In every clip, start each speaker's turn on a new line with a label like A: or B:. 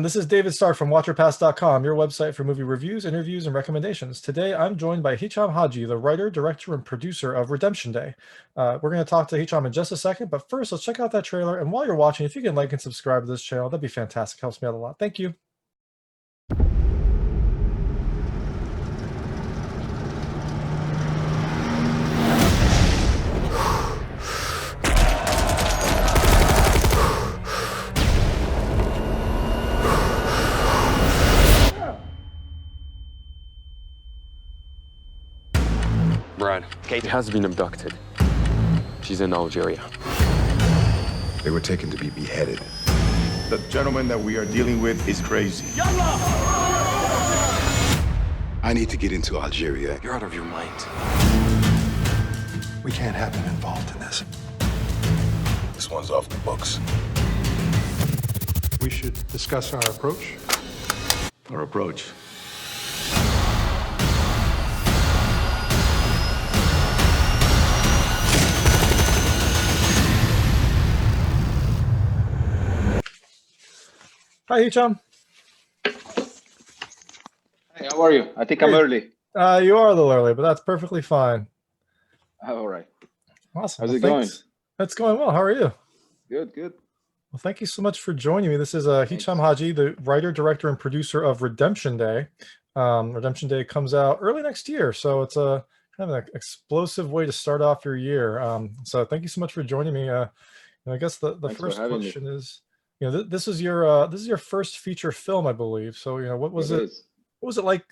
A: This is David Stark from WatcherPass.com, your website for movie reviews, interviews, and recommendations. Today, I'm joined by Hicham Hajji, the writer, director, and producer of Redemption Day. We're going to talk to Hicham in just a second, but first, let's check out that trailer. And while you're watching, if you can like and subscribe to this channel, that'd be fantastic. Helps me out a lot. Thank you.
B: Brad, Kate has been abducted. She's in Algeria.
C: They were taken to be beheaded.
D: The gentleman that we are dealing with is crazy.
C: I need to get into Algeria.
B: You're out of your mind.
C: We can't have him involved in this. This one's off the books.
E: We should discuss our approach.
D: Our approach.
A: Hi, Hicham.
F: Hey, how are you? I think I'm early.
A: You are a little early, but that's perfectly fine.
F: All right.
A: Awesome.
F: How's it going?
A: It's going well. How are you?
F: Good, good.
A: Well, thank you so much for joining me. This is Hicham Hajji, the writer, director, and producer of Redemption Day. Redemption Day comes out early next year, so it's a kind of an explosive way to start off your year. So thank you so much for joining me. And I guess the first question is, this is your first feature film, I believe. So what was it like?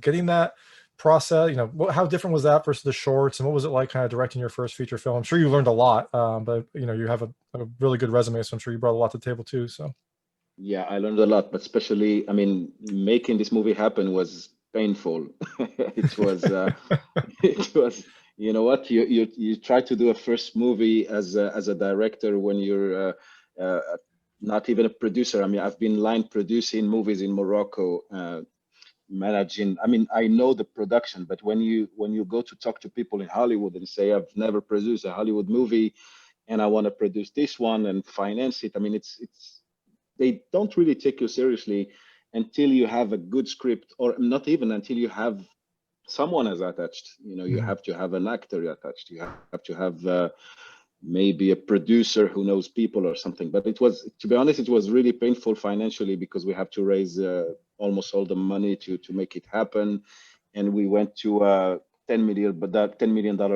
A: Getting that process. How different was that versus the shorts, and what was it like kind of directing your first feature film? I'm sure you learned a lot, but you have a really good resume, so I'm sure you brought a lot to the table too. So
F: Yeah, I learned a lot, but especially, making this movie happen was painful. It was, it was. You know what? You try to do a first movie as a director when you're not even a producer. I've been line producing movies in Morocco, managing. I know the production, but when you go to talk to people in Hollywood and say, I've never produced a Hollywood movie and I want to produce this one and finance it, it's they don't really take you seriously until you have a good script, or not even until you have someone as attached. You have to have an actor attached. You have to have maybe a producer who knows people or something. But it was, to be honest, it was really painful financially because we have to raise almost all the money to make it happen. And we went to $10 million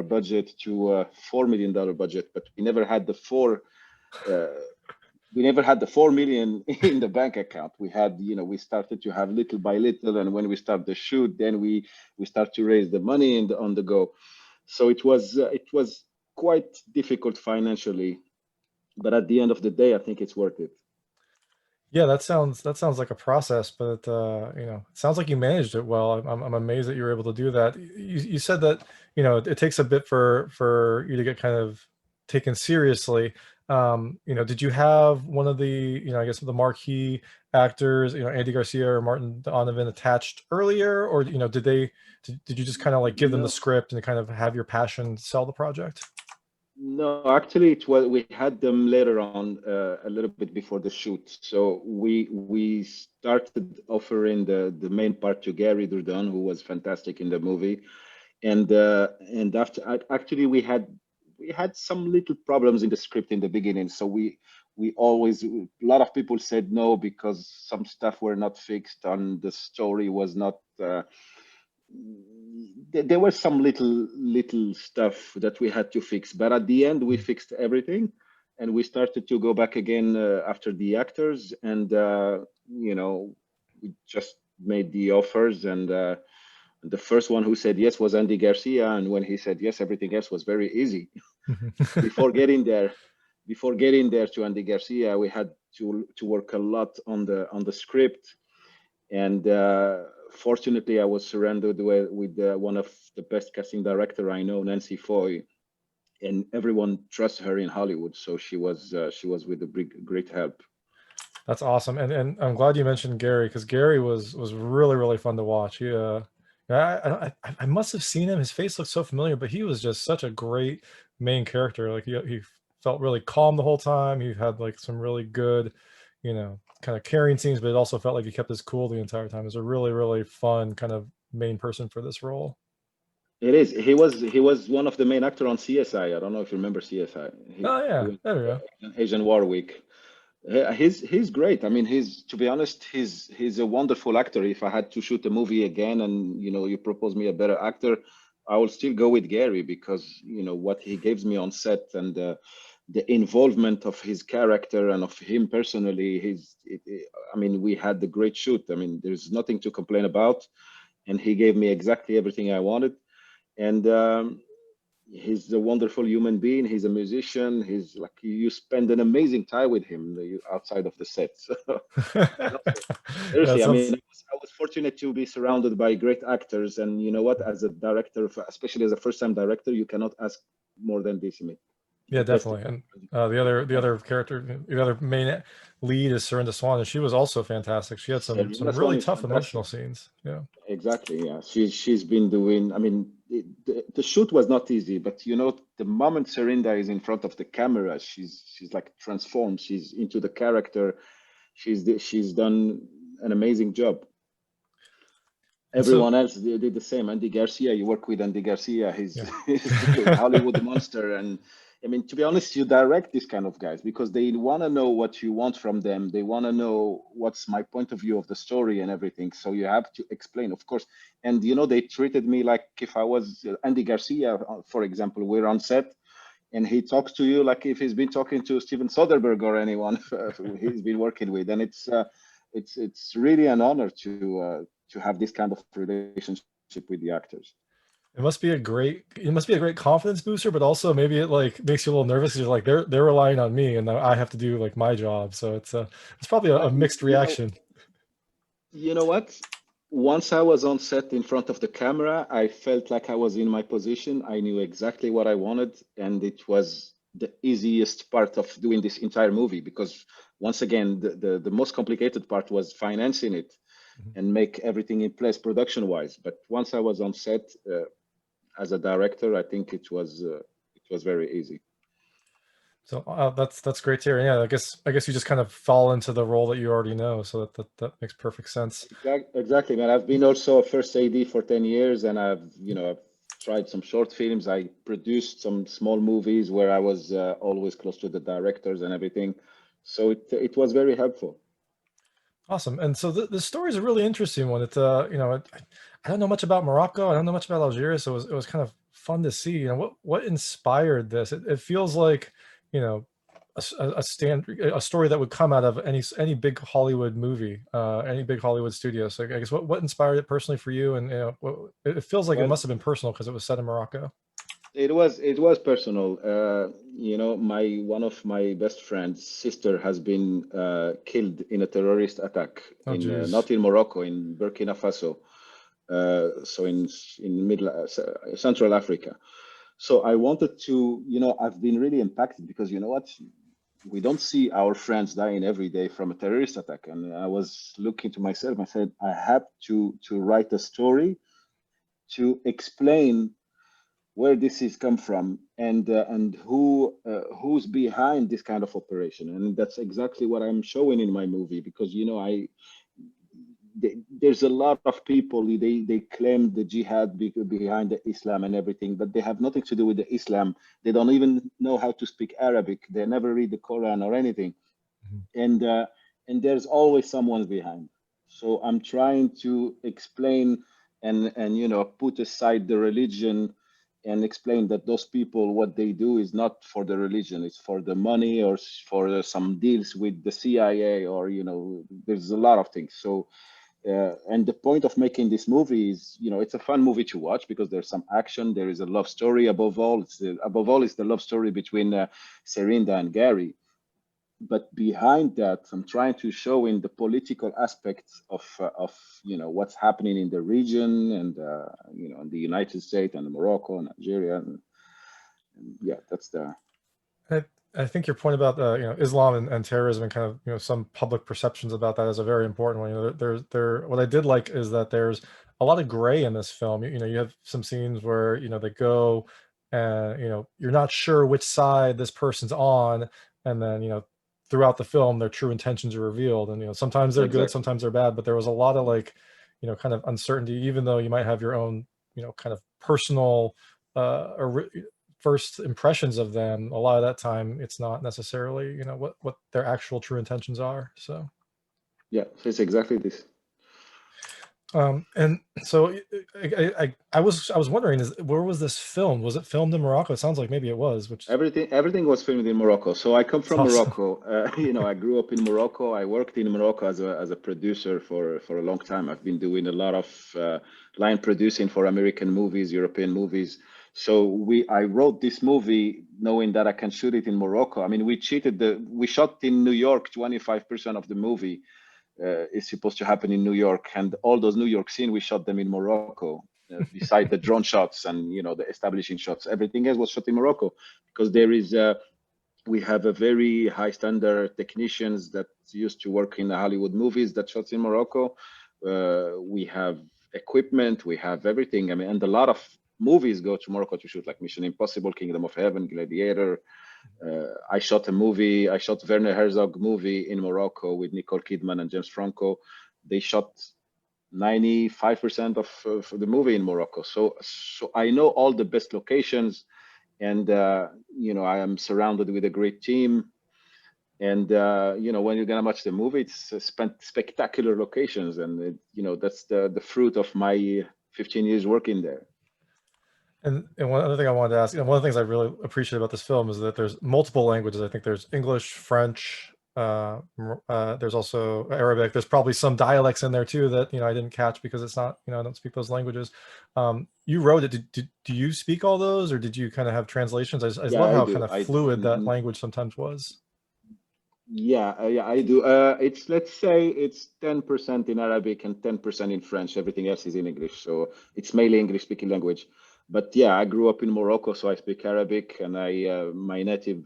F: budget to a $4 million budget, but we never had the $4 million in the bank account. We had, we started to have little by little, and when we start the shoot, then we start to raise the money on the go. So it was quite difficult financially, but at the end of the day, I think it's worth it.
A: Yeah, that sounds like a process, but it sounds like you managed it well. I'm amazed that you were able to do that. You said that it takes a bit for you to get kind of taken seriously. Did you have one of the I guess the marquee actors, Andy Garcia or Martin Donovan, attached earlier, or did you just kind of like give them the script and kind of have your passion sell the project?
F: No, actually, we had them later on, a little bit before the shoot. So we started offering the main part to Gary Dourdan, who was fantastic in the movie, and after, actually we had some little problems in the script in the beginning. So we always, a lot of people said no because some stuff were not fixed and the story was not. There was some little stuff that we had to fix, but at the end we fixed everything, and we started to go back again after the actors, and we just made the offers, and the first one who said yes was Andy Garcia, and when he said yes, everything else was very easy. Before getting there to Andy Garcia, we had to work a lot on the script, and fortunately, I was surrounded with one of the best casting director I know, Nancy Foy, and everyone trusts her in Hollywood. So she was with a great help.
A: That's awesome, and I'm glad you mentioned Gary, because Gary was really, really fun to watch. He, I must have seen him. His face looked so familiar, but he was just such a great main character. Like he felt really calm the whole time. He had like some really good kind of carrying scenes, but it also felt like he kept his cool the entire time. It was a really, really fun kind of main person for this role.
F: It is. He was one of the main actor on CSI. I don't know if you remember CSI.
A: Oh
F: He
A: yeah,
F: was
A: there we go.
F: Asian War Week. He's great. I mean, he's to be honest, he's a wonderful actor. If I had to shoot a movie again, and you propose me a better actor, I will still go with Gary because what he gives me on set and the involvement of his character and of him personally. I mean, we had the great shoot. I mean, there's nothing to complain about, and he gave me exactly everything I wanted. And he's a wonderful human being. He's a musician. He's like you spend an amazing time with him outside of the set. So,
A: Yeah,
F: seriously, I
A: sounds
F: mean, I was fortunate to be surrounded by great actors, and you know what? As a director, especially as a first-time director, you cannot ask more than this. I mean,
A: yeah,
F: the best.
A: definitely. And the other character, the other main lead is Serinda Swan, and she was also fantastic. She had some
F: Serena
A: really
F: Swan is
A: tough emotional
F: fantastic.
A: scenes. Yeah.
F: Exactly, yeah. She's been doing. I mean, the shoot was not easy, but the moment Serinda is in front of the camera, she's like transformed. She's into the character. She's done an amazing job.
A: And so
F: Everyone else did the same. Andy Garcia, you work with Andy Garcia. He's
A: yeah.
F: he's the Hollywood monster, and I mean, to be honest, you direct these kind of guys because they want to know what you want from them. They want to know what's my point of view of the story and everything. So you have to explain, of course. And they treated me like if I was Andy Garcia, for example. We're on set, and he talks to you like if he's been talking to Steven Soderbergh or anyone he's been working with. And it's really an honor to have this kind of relationship with the actors.
A: It must be a great confidence booster, but also maybe it like makes you a little nervous because you're like they're relying on me and I have to do like my job. So it's probably a
F: But
A: mixed reaction.
F: you know what? Once I was on set in front of the camera, I felt like I was in my position. I knew exactly what I wanted, and it was the easiest part of doing this entire movie because once again, the most complicated part was financing it
A: Mhm.
F: and make everything in place production wise. But once I was on set as a director, I think it was very easy.
A: So that's great to hear. Yeah, I guess you just kind of fall into the role that you already know, so that makes perfect sense.
F: Exactly, man. I've been also a first AD for 10 years, and I've tried some short films. I produced some small movies where I was always close to the directors and everything. So it was very helpful.
A: Awesome. And so the story is a really interesting one. It's I don't know much about Morocco. I don't know much about Algeria, so it was kind of fun to see. What inspired this? It feels like you know a story that would come out of any big Hollywood movie, any big Hollywood studio. So I guess what inspired it personally for you? And it feels like it
F: Well,
A: must have been personal because it was set in Morocco.
F: it was personal. My one of my best friends' sister has been killed in a terrorist attack
A: Oh,
F: in
A: geez.
F: not in Morocco, in Burkina Faso. So in middle Central Africa. So I wanted to, I've been really impacted because you know what? We don't see our friends dying every day from a terrorist attack. And I was looking to myself, I said, I have to write a story to explain where this is come from and who's behind this kind of operation. And that's exactly what I'm showing in my movie because there's a lot of people they claim the jihad behind the Islam and everything, but they have nothing to do with the Islam. They don't even know how to speak Arabic. They never read the Quran or anything,
A: Mhm.
F: and there's always someone behind. So I'm trying to explain and put aside the religion and explain that those people what they do is not for the religion, it's for the money or for some deals with the CIA or there's a lot of things. So and the point of making this movie is, it's a fun movie to watch because there's some action. There is a love story above all. It's the love story between Serinda and Gary. But behind that, I'm trying to show in the political aspects of what's happening in the region and in the United States and Morocco and Algeria and yeah, that's the
A: I, I think your point about Islam and terrorism and kind of some public perceptions about that is a very important one. What I did like is that there's a lot of gray in this film. You have some scenes where they go and you're not sure which side this person's on, and then throughout the film their true intentions are revealed, and sometimes they're good,
F: Exactly.
A: sometimes they're bad, but there was a lot of like kind of uncertainty, even though you might have your own kind of personal first impressions of them. A lot of that time it's not necessarily what their actual true intentions are. So
F: Yeah, it's exactly this.
A: and so I was wondering, where was this filmed? Was it filmed in Morocco? It sounds like maybe it was, which
F: Everything was filmed in Morocco. So I come
A: it's
F: from
A: awesome.
F: Morocco. I grew up in Morocco. I worked in Morocco as a producer for a long time. I've been doing a lot of line producing for American movies, European movies. So I wrote this movie knowing that I can shoot it in Morocco. I mean, we shot in New York. 25% of the movie is supposed to happen in New York, and all those New York scenes we shot them in Morocco. Beside the drone shots and the establishing shots, everything else was shot in Morocco because we have a very high standard technicians that used to work in the Hollywood movies that shots in Morocco. We have equipment, we have everything. I mean, and a lot of movies go to Morocco to shoot, like Mission Impossible, Kingdom of Heaven, Gladiator. I shot Werner Herzog movie in Morocco with Nicole Kidman and James Franco. They shot 95% of the movie in Morocco. So I know all the best locations, and I am surrounded with a great team. And when you're gonna watch the movie, it's spectacular locations, and that's the fruit of my 15 years working there.
A: And one other thing I wanted to ask, one of the things I really appreciate about this film is that there's multiple languages. I think there's English, French, there's also Arabic. There's probably some dialects in there too that I didn't catch because it's not I don't speak those languages. You wrote it. Do you speak all those, or did you kind of have translations? I just
F: Yeah,
A: love
F: I
A: how
F: do.
A: kind of fluid that language sometimes was.
F: Yeah, I do. Let's say it's 10% in Arabic and 10% in French. Everything else is in English, so it's mainly English-speaking language. But yeah, I grew up in Morocco, so I speak Arabic, and my native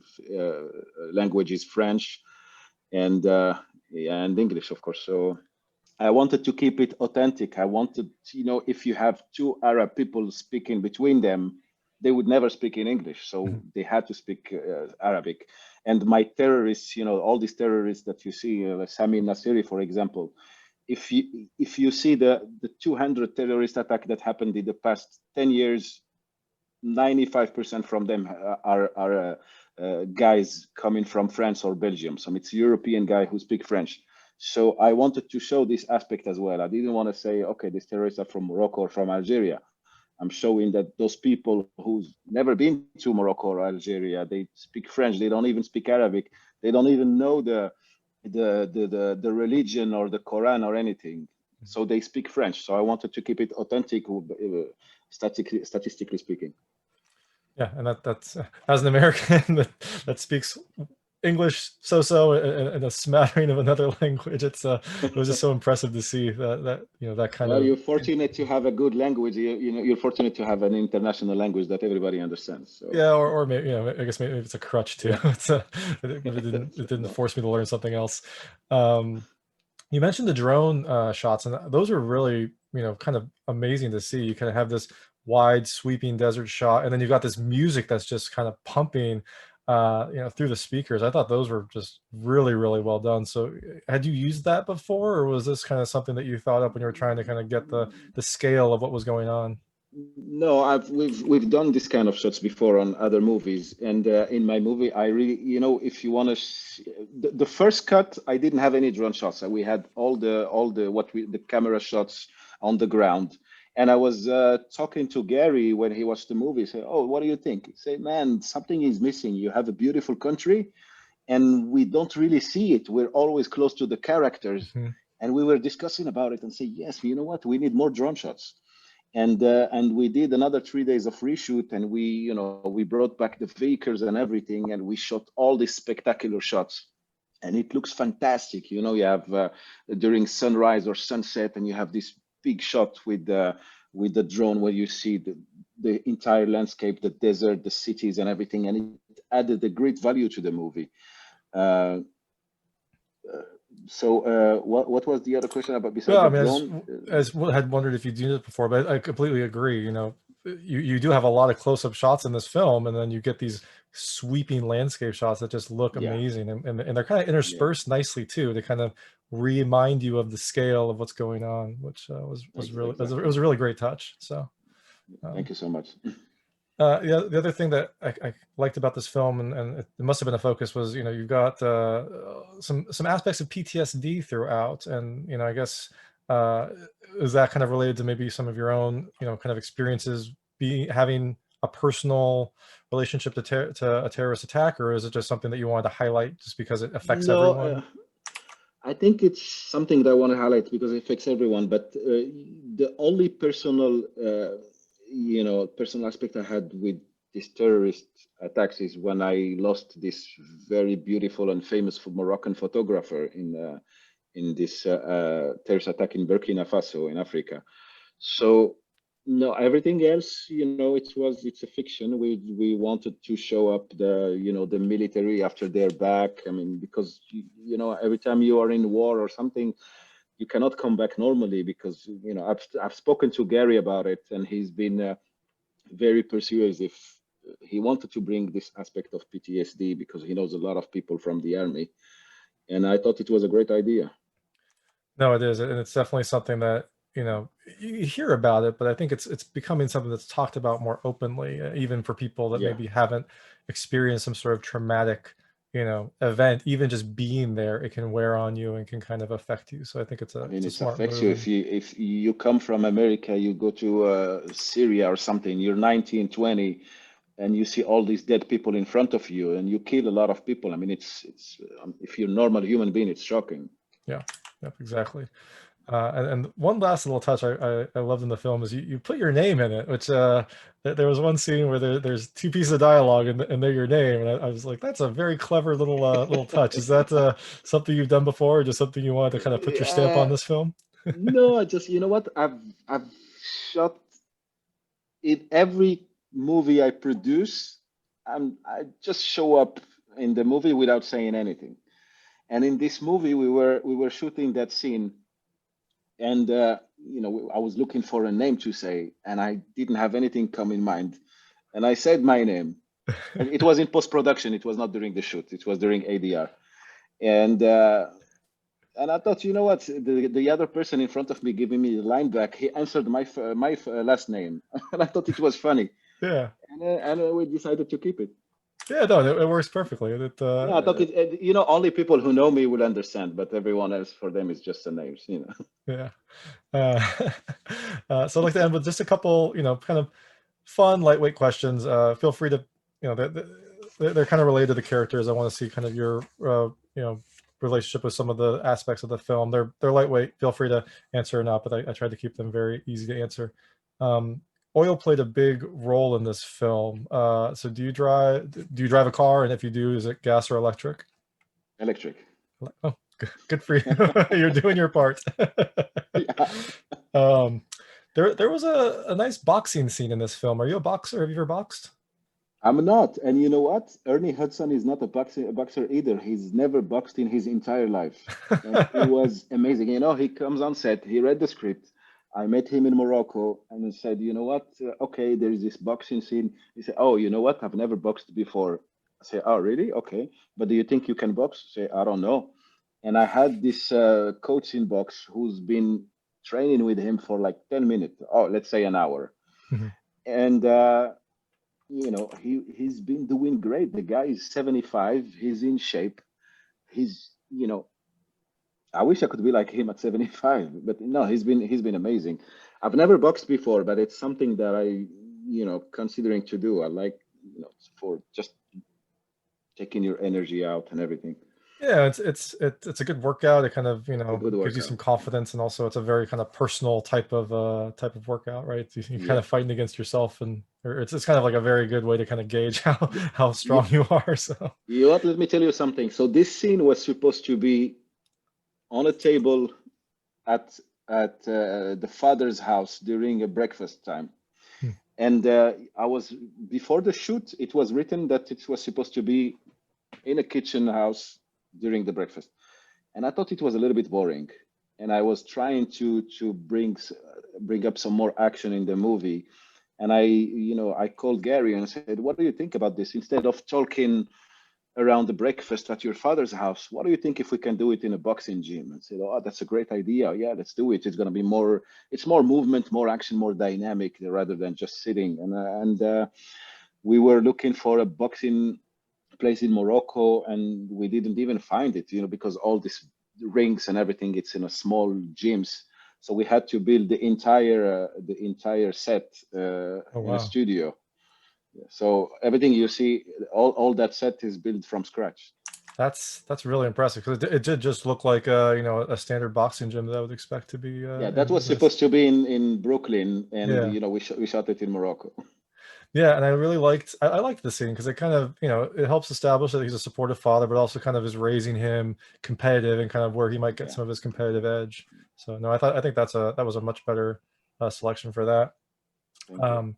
F: language is French, and and English, of course. So I wanted to keep it authentic. I wanted, if you have two Arab people speaking between them, they would never speak in English. So they had to speak Arabic. And my terrorists, all these terrorists that you see, Sami Nasiri, for example, if you see the 200 terrorist attack that happened in the past 10 years, 95% from them are guys coming from France or Belgium. So it's a European guy who speak French. So I wanted to show this aspect as well. I didn't want to say, okay, these terrorists are from Morocco or from Algeria. I'm showing that those people who's never been to Morocco or Algeria, they speak French. They don't even speak Arabic. They don't even know the religion or the Quran or anything. So they speak French. So I wanted to keep it authentic, statistically speaking.
A: Yeah, and that's as an American that speaks English so and a smattering of another language. It was just so impressive to see that kind
F: Well,
A: of.
F: you're fortunate to have a good language. You're fortunate to have an international language that everybody understands. So
A: Yeah, or maybe I guess maybe it's a crutch too. But it didn't
F: no.
A: force me to learn something else. You mentioned the drone shots, and those are really kind of amazing to see. You kind of have this wide sweeping desert shot, and then you've got this music that's just kind of pumping through the speakers. I thought those were just really, really well done. So had you used that before, or was this kind of something that you thought up when you were trying to kind of get the scale of what was going on?
F: No, we've done this kind of shots before on other movies, and in my movie, I really, if you want to, the first cut, I didn't have any drone shots. We had all the camera shots on the ground, and I was talking to Gary when he watched the movie. Say, oh, what do you think? He said, man, something is missing. You have a beautiful country, and we don't really see it. We're always close to the characters, and we were discussing about it and say, yes, you know what? We need more drone shots. And we did another 3 days of reshoot, and we brought back the vehicles and everything, and we shot all these spectacular shots, and it looks fantastic. You have during sunrise or sunset, and you have this big shot with the drone where you see the entire landscape, the desert, the cities, and everything, and it added a great value to the movie. So what was the other question about besides
A: Yeah, I
F: the
A: mean,
F: drone?
A: I had wondered if you'd done it before, but I completely agree. you do have a lot of close-up shots in this film, and then you get these sweeping landscape shots that just look
F: Yeah.
A: amazing, and they're kind of interspersed nicely too, to kind of remind you of the scale of what's going on, which was really
F: Exactly.
A: it was a really great touch. So
F: Thank you so much.
A: the other thing that I liked about this film, and it must have been a focus, was, you know, you've got some aspects of PTSD throughout, and, you know, I guess is that kind of related to maybe some of your own, you know, kind of experiences having a personal relationship to a terrorist attack, or is it just something that you wanted to highlight just because it affects
F: No,
A: everyone?
F: I think it's something that I want to highlight because it affects everyone. But the only personal, personal aspect I had with these terrorist attacks is when I lost this very beautiful and famous Moroccan photographer in this terrorist attack in Burkina Faso in Africa. So no, everything else, it's a fiction. We wanted to show up the military after they're back. I mean, because every time you are in war or something, you cannot come back normally, because I've spoken to Gary about it, and he's been very persuasive. He wanted to bring this aspect of PTSD because he knows a lot of people from the army, and I thought it was a great idea.
A: No, it is, and it's definitely something that, you know, you hear about it, but I think it's becoming something that's talked about more openly, even for people that
F: Yeah.
A: maybe haven't experienced some sort of traumatic, you know, event. Even just being there, it can wear on you and can kind of affect you. So I think it's
F: I mean,
A: a
F: it
A: smart
F: affects you
A: move.
F: if you come from America, you go to Syria or something, you're 19, 20, and you see all these dead people in front of you, and you kill a lot of people. I mean, it's if you're a normal human being, it's shocking.
A: Yeah, yep, exactly. And one last little touch I loved in the film is you put your name in it, which there was one scene where there's two pieces of dialogue, and they're your name, and I was like, that's a very clever little touch. Is that something you've done before, or just something you wanted to kind of put your stamp on
F: Uh,
A: this film?
F: no, I just, you know what? I've shot in every movie I produce. I just show up in the movie without saying anything. And in this movie, we were shooting that scene, and I was looking for a name to say, and I didn't have anything come in mind, and I said my name. And it was in post production. It was not during the shoot. It was during ADR, and I thought, you know what, the other person in front of me giving me the line back, he answered my last name, and I thought it was funny,
A: Yeah,
F: and we decided to keep it.
A: yeah, no, it works perfectly.
F: Yeah, I thought only people who know me will understand, but everyone else, for them, is just the names.
A: Yeah. Uh, so I'd like to end with just a couple, you know, kind of fun, lightweight questions. Feel free to, you know, they're kind of related to the characters. I want to see kind of your, you know, relationship with some of the aspects of the film. They're lightweight. Feel free to answer or not, but I tried to keep them very easy to answer. Um, Oil played a big role in this film. So do you drive a car? And if you do, is it gas or electric?
F: Electric.
A: Oh, good for you. You're doing your part.
F: Yeah.
A: Um, there was a nice boxing scene in this film. Are you a boxer? Have you ever boxed?
F: I'm not. And you know what? Ernie Hudson is not a boxer either. He's never boxed in his entire life. And he was amazing. He comes on set, he read the script. I met him in Morocco, and he said, you know what? Okay, there is this boxing scene. He said, oh, you know what? I've never boxed before. I say, oh, really? Okay. But do you think you can box? I say, I don't know. And I had this coach in box who's been training with him for like 10 minutes. Oh, let's say an hour.
A: Mhm.
F: And he's been doing great. The guy is 75. He's in shape. I wish I could be like him at 75, but no, he's been amazing. I've never boxed before, but it's something that considering to do. I like, for just taking your energy out and everything.
A: Yeah, it's a good workout. It kind of, you
F: It's a
A: know,
F: good
A: gives you some
F: workout.
A: confidence, and also it's a very kind of personal type of workout, right? You're kind
F: Yeah.
A: of fighting against yourself, and or it's kind of like a very good way to kind of gauge
F: Yeah.
A: how
F: You,
A: strong you are. So
F: you know what? Let me tell you something. So this scene was supposed to be on a table at the father's house during a breakfast time.
A: hmm,
F: And I was before the shoot. It was written that it was supposed to be in a kitchen house during the breakfast, and I thought it was a little bit boring. And I was trying to bring up some more action in the movie, And I called Gary and I said, what do you think about this? Instead of talking around the breakfast at your father's house, what do you think if we can do it in a boxing gym? And said, oh, that's a great idea. Yeah, let's do it. It's going to be it's more movement, more action, more dynamic rather than just sitting. And we were looking for a boxing place in Morocco, and we didn't even find it, because all these rings and everything, it's in a small gyms. So we had to build the entire set
A: Oh,
F: in
A: wow.
F: a studio. So everything you see, all that set is built from scratch.
A: That's really impressive, because it did just look like a standard boxing gym that I would expect to be.
F: Yeah, that
A: in
F: was
A: this.
F: supposed to be in Brooklyn, and
A: Yeah.
F: we shot it in Morocco.
A: Yeah, and I really I liked the scene because it kind of, it helps establish that he's a supportive father, but also kind of is raising him competitive and kind of where he might get
F: Yeah.
A: some of his competitive edge. So no, I think that was a much better selection for that.
F: Thank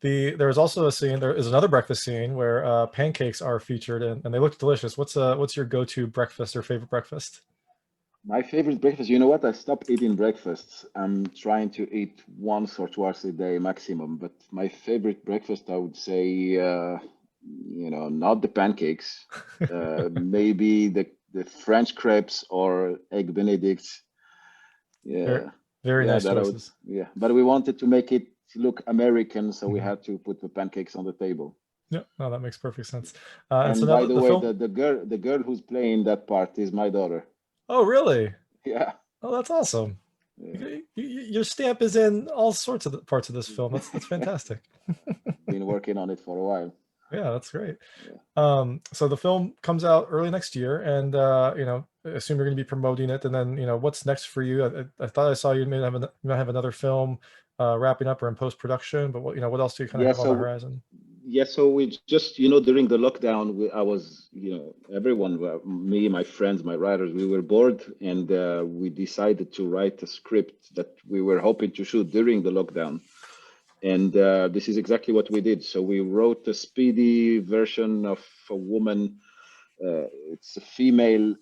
F: you.
A: There's also a scene. There is another breakfast scene where pancakes are featured, and they look delicious. What's your go-to breakfast or favorite breakfast?
F: My favorite breakfast, you know what? I stopped eating breakfasts. I'm trying to eat once or twice a day maximum. But my favorite breakfast, I would say, not the pancakes, maybe the French crepes or egg Benedicts.
A: Very,
F: Yeah,
A: very
F: yeah,
A: nice
F: that I would.
A: choices.
F: Yeah, but we wanted to make it look American, so we
A: Mhm.
F: had to put the pancakes on the table.
A: Yeah, no, that makes perfect sense. And so
F: And
A: now
F: by the
A: the
F: way,
A: film.
F: the girl who's playing that part is my daughter.
A: Oh, really?
F: Yeah.
A: Oh, that's awesome.
F: Yeah.
A: Your stamp is in all sorts of parts of this film. That's fantastic.
F: Been working on it for a while.
A: Yeah, that's great.
F: Yeah.
A: So the film comes out early next year, and I assume you're going to be promoting it. And then, what's next for you? I thought I saw you may have another film wrapping up or in post production. But what else do you kind of
F: Yeah.
A: have on the
F: So
A: horizon?
F: yeah. So we just during the lockdown, I was everyone, me, my friends, my writers, we were bored, and we decided to write a script that we were hoping to shoot during the lockdown. And this is exactly what we did. So we wrote a speedy version of a woman. It's a female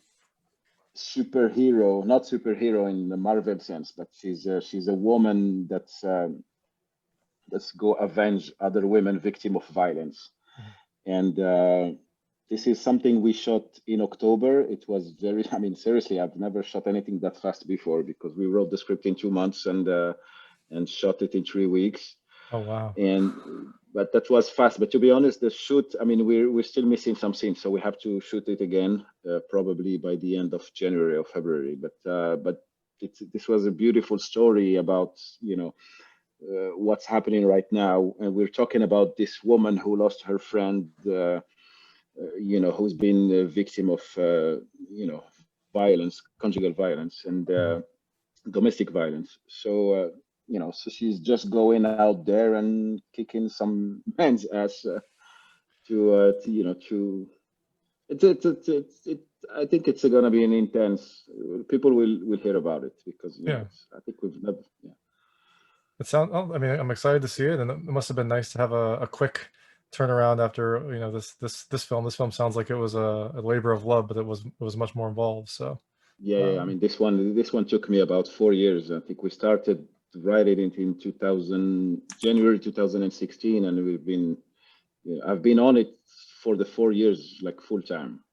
F: superhero, not superhero in the Marvel sense, but she's a woman that's go avenge other women victim of violence. And this is something we shot in October. It was I mean, seriously, I've never shot anything that fast before, because we wrote the script in 2 months and shot it in 3 weeks.
A: Oh, wow.
F: But that was fast. But to be honest, the shoot, I mean, we're still missing some scenes, so we have to shoot it again, probably by the end of January or February. But this was a beautiful story about what's happening right now, and we're talking about this woman who lost her friend, who's been a victim of violence, conjugal violence, and domestic violence. So so she's just going out there and kicking some men's ass to I think it's gonna be an intense. People will hear about it, because
A: Yeah.
F: I think we've never. Yeah.
A: It sounds. I mean, I'm excited to see it, and it must have been nice to have a quick turnaround after this film. This film sounds like it was a labor of love, but it was much more involved. So.
F: Yeah. I mean, this one took me about 4 years. I think we started writing it in January 2016, and I've been on it for the 4 years, like full time.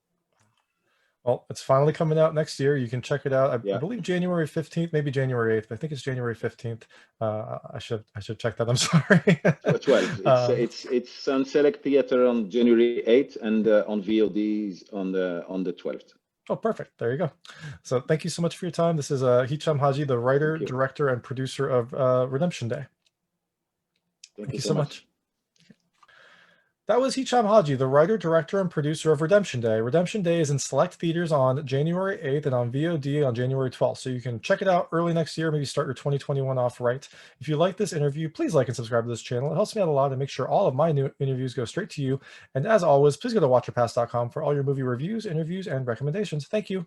A: Well, it's finally coming out next year. You can check it out. I
F: Yeah.
A: believe January 15th, maybe January 8th. I think it's January 15th. I should check that. I'm sorry.
F: 12. It's on Select Theater on January 8th, and on VODs on the 12th.
A: Oh, perfect. There you go. So thank you so much for your time. This is Hicham Hajji, the writer,
F: Thank you.
A: director, and producer of Redemption Day.
F: Thank you
A: so
F: so much.
A: That was Hicham Hajji, the writer, director, and producer of Redemption Day. Redemption Day is in select theaters on January 8th and on VOD on January 12th. So you can check it out early next year, maybe start your 2021 off right. If you like this interview, please like and subscribe to this channel. It helps me out a lot to make sure all of my new interviews go straight to you. And as always, please go to watchyourpass.com for all your movie reviews, interviews, and recommendations. Thank you.